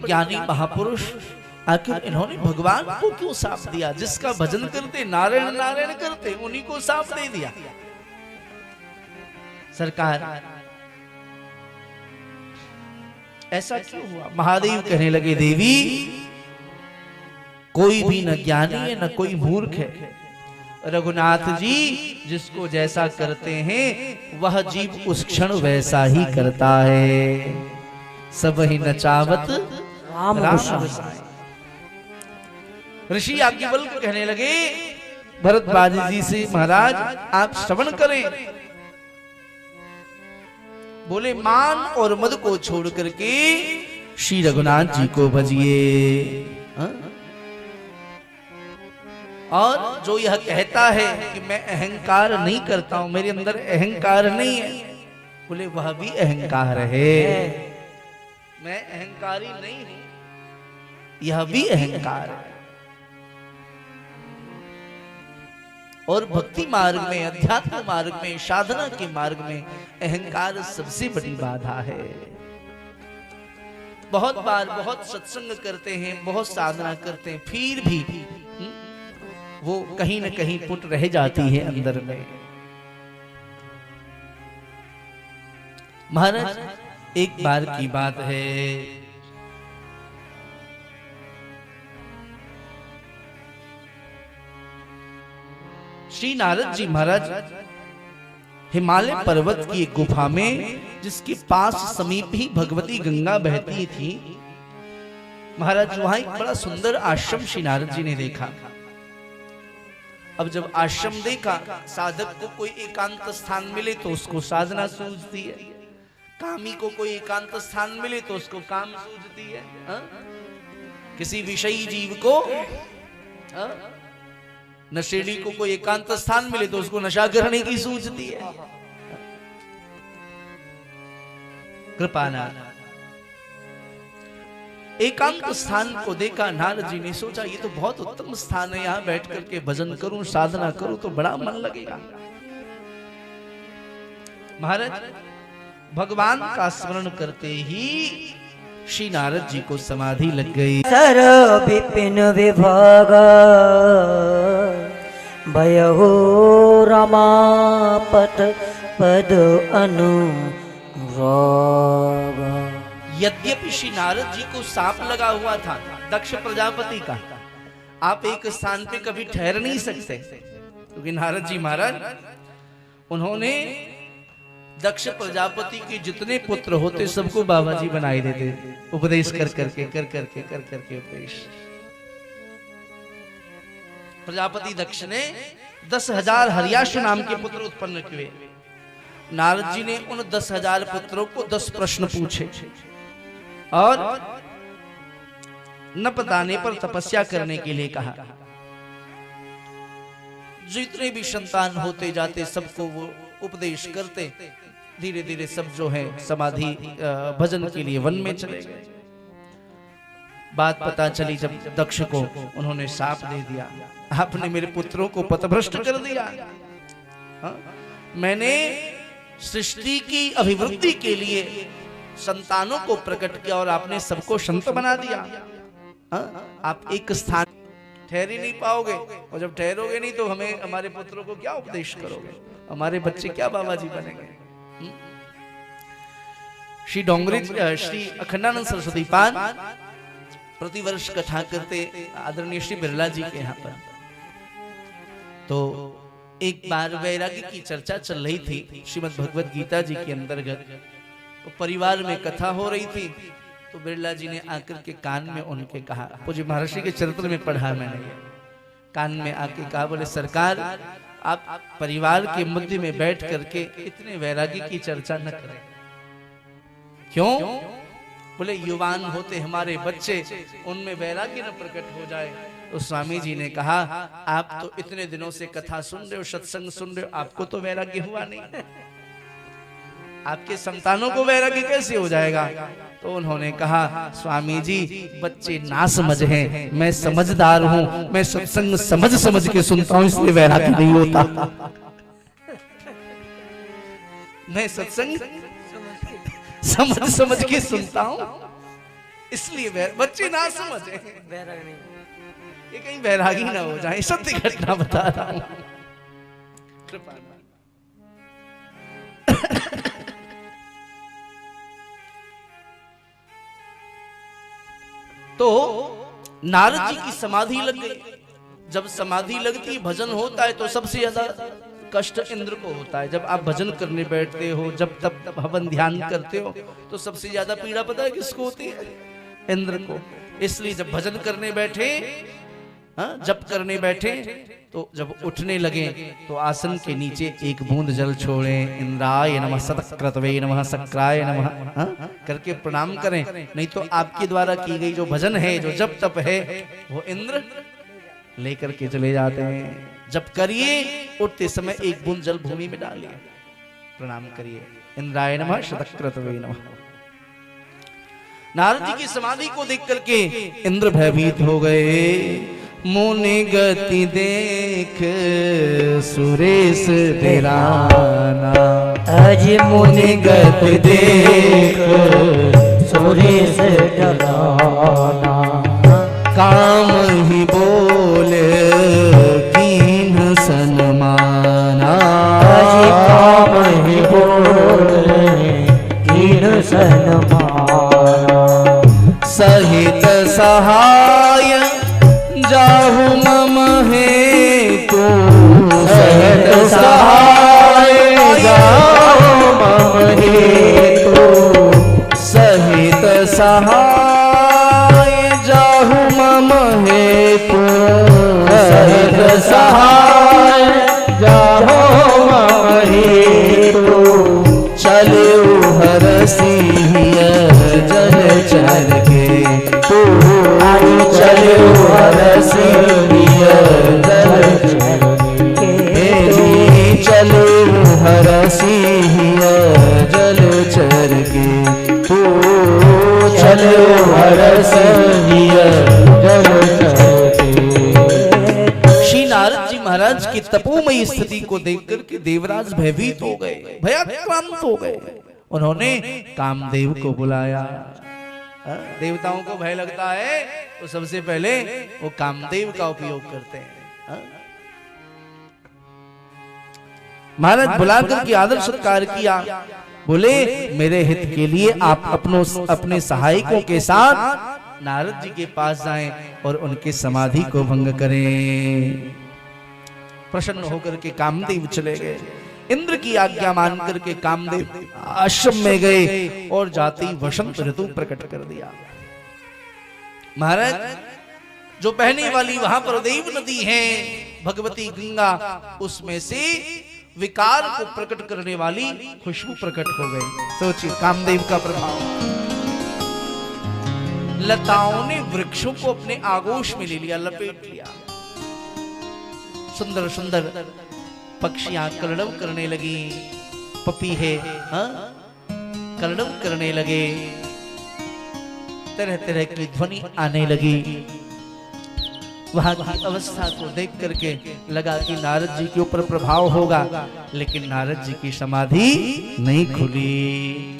ज्ञानी महापुरुष आखिर इन्होंने भगवान को क्यों साफ दिया? जिसका भजन करते नारायण नारायण करते उन्हीं को साफ दे दिया। सरकार ऐसा क्यों हुआ? महादेव कहने लगे, देवी कोई भी न ज्ञानी है न कोई मूर्ख है। रघुनाथ जी जिसको जैसा करते हैं वह जीव उस क्षण वैसा ही करता है। सब ही नचावत राम गोसाई। ऋषि याज्ञवल्क्य कहने लगे भरद्वाज जी से, महाराज आप श्रवण करें। बोले मान और मद को छोड़ करके श्री रघुनाथ जी को भजिए। और जो यह कहता है कि मैं अहंकार नहीं करता हूं, मेरे अंदर अहंकार नहीं है, बोले वह भी अहंकार है। मैं अहंकारी नहीं हूं, यह भी अहंकार है। और भक्ति मार्ग में, अध्यात्म मार्ग में, साधना के मार्ग में अहंकार सबसे बड़ी बाधा है। बहुत बार बहुत सत्संग करते हैं, बहुत साधना करते हैं, फिर भी वो कहीं न कहीं पुट रह जाती है अंदर में। महाराज एक बार की बात है, श्री नारद जी महाराज हिमालय पर्वत की एक गुफा में, जिसके पास समीप ही भगवती गंगा बहती थी, महाराज वहां एक बड़ा सुंदर आश्रम श्री नारद जी ने देखा। अब जब आश्रम देखा, साधक को कोई एकांत स्थान मिले तो उसको साधना सूझती है, कामी को कोई एकांत स्थान मिले तो उसको काम सूझती है, किसी विषयी जीव को, नशेड़ी को कोई एकांत स्थान मिले तो उसको नशा करने की सूझती है। कृपानाथ एकांत स्थान को देखा, नारद जी ने सोचा ये तो बहुत उत्तम स्थान है, यहाँ बैठ करके भजन करूं, साधना करूं तो बड़ा मन लगेगा। महाराज भगवान का स्मरण करते ही श्री नारद जी को समाधि लग गई। सर विपिन विभाग भयहो रमापत पद अनुराग। यद्यपि श्री नारद जी को सांप लगा हुआ था दक्ष प्रजापति का, आप एक स्थान पे कभी ठहर नहीं सकते, क्योंकि नारद जी महाराज उन्होंने दक्ष प्रजापति के जितने पुत्र होते सबको बाबा जी बनाए देते, उपदेश कर करके उपदेश। प्रजापति दक्ष ने 10,000 हर्याश नाम के पुत्र उत्पन्न किए। नारद जी ने उन 10,000 पुत्रों को 10 प्रश्न पूछे और न बताने पर तपस्या करने के लिए कहा। जितने भी संतान होते जाते सबको वो उपदेश करते, धीरे धीरे सब जो है समाधि भजन के लिए वन में चले गए। बात पता चली जब दक्ष को, उन्होंने शाप दे दिया, आपने मेरे पुत्रों को पथभ्रष्ट कर दिया। मैंने सृष्टि की अभिवृद्धि के लिए संतानों को प्रकट किया और आपने सबको संत बना दिया। आप एक स्थान ठहर ही नहीं पाओगे, और जब ठहरोगे नहीं तो हमें, हमारे पुत्रों को क्या उपदेश करोगे? हमारे बच्चे क्या बाबा जी बनेंगे? श्री डोंगरी श्री अखंडानंद सरस्वती पाद प्रतिवर्ष कथा करते आदरणीय श्री बिरला जी के यहाँ पर। तो एक बार वैराग्य की चर्चा चल रही थी श्रीमद् भगवद गीता जी के अंतर्गत, तो परिवार में कथा हो रही थी, तो बिरला जी ने आकर के कान में उनके कहा, पूज्य महर्षि के चरित्र में पढ़ा मैंने, कान में आके कहा, बोले सरकार आप परिवार के मध्य में बैठ करके इतने वैराग्य की चर्चा न करें। क्यों? बोले युवान होते हमारे बच्चे, उनमें वैराग्य न प्रकट हो जाए। तो स्वामी जी ने कहा, आप तो इतने दिनों से कथा सुन रहे हो, सत्संग सुन रहे हो, आपको तो वैराग्य हुआ नहीं, आपके संतानों को वैराग्य कैसे हो जाएगा? तो उन्होंने कहा, स्वामी जी बच्चे ना समझ हैं, मैं समझदार हूं, मैं सत्संग समझ समझ के सुनता हूं, इसलिए वैराग्य नहीं होता। मैं सत्संग समझ समझ के सुनता हूं, इसलिए बच्चे ना समझे, बैराग नहीं। ये कहीं बैरागी ना हो जाए, सत्य घटना बता रहा हूं। कृपा तो नारद जी की समाधि लग गई। जब समाधि लगती है, भजन होता है, तो सबसे ज्यादा कष्ट इंद्र को होता है। जब आप भजन करने बैठते हो, जब तब हवन ध्यान करते हो, तो सबसे ज्यादा पीड़ा पता है किसको होती है? इंद्र को। इसलिए जब भजन करने बैठे, जब करने बैठे, तो जब उठने लगे तो आसन के नीचे एक बूंद जल छोड़े, इंद्राय नमः सतक्रतवे नमः सक्राय नमः करके प्रणाम करें। नहीं तो आपके द्वारा की गई जो भजन है, जो जप तप है, वो इंद्र लेकर के चले जाते हैं। जब करिए, उठते समय एक बूंद जल भूमि में डालिए, प्रणाम करिए, इंद्राय नमः सतक्रतवे नमः। नारद जी की समाधि को देख करके इंद्र भयभीत हो गए। मुनि गति देख सुरेश डेराना, अज मुनि गति देख सुरेश डराना। काम ही बोले कीन सन्माना, अज काम ही बोले कीन सन्माना। सहित सहाय जाहु मम हेतु, सहित सहाय जाहु मम हेतु, सहित सहाय जाहु मम हेतु, सहित सहाय जाहु मम हेतु। चलो हरसिय जल चर के तू, चलो हरसिय जल चर के, चलो हरसिय जल चर के तू, चलो हरसिय जल चर के। श्री नारद जी महाराज की तपोमयी स्थिति को देख करके देवराज भयभीत हो गए, भयाक्रांत हो गए। उन्होंने कामदेव को बुलाया। देवताओं को भय लगता है तो सबसे पहले वो कामदेव का उपयोग करते हैं। महाराज बुलाकर के आदर सत्कार किया। बोले मेरे हित के लिए आप अपने सहायकों के साथ नारद जी के पास जाएं और उनके समाधि को भंग करें। प्रसन्न होकर के कामदेव चले गए। इंद्र की आज्ञा मान करके कामदेव आश्रम में गए और जाति वसंत ऋतु प्रकट कर दिया। महाराज जो बहने वाली वहां पर देव नदी है, भगवती गंगा, उसमें से विकार को प्रकट करने वाली खुशबू प्रकट हो गई। सोचिए कामदेव का प्रभाव। लताओं ने वृक्षों को अपने आगोश में ले लिया, लपेट लिया। सुंदर सुंदर पक्षियां कलरव करने लगी, पपीहे कलरव करने लगे, तरह तरह की ध्वनि आने लगी। वहां की अवस्था को देख करके लगा कि नारद जी के ऊपर प्रभाव होगा, लेकिन नारद जी की समाधि नहीं खुली।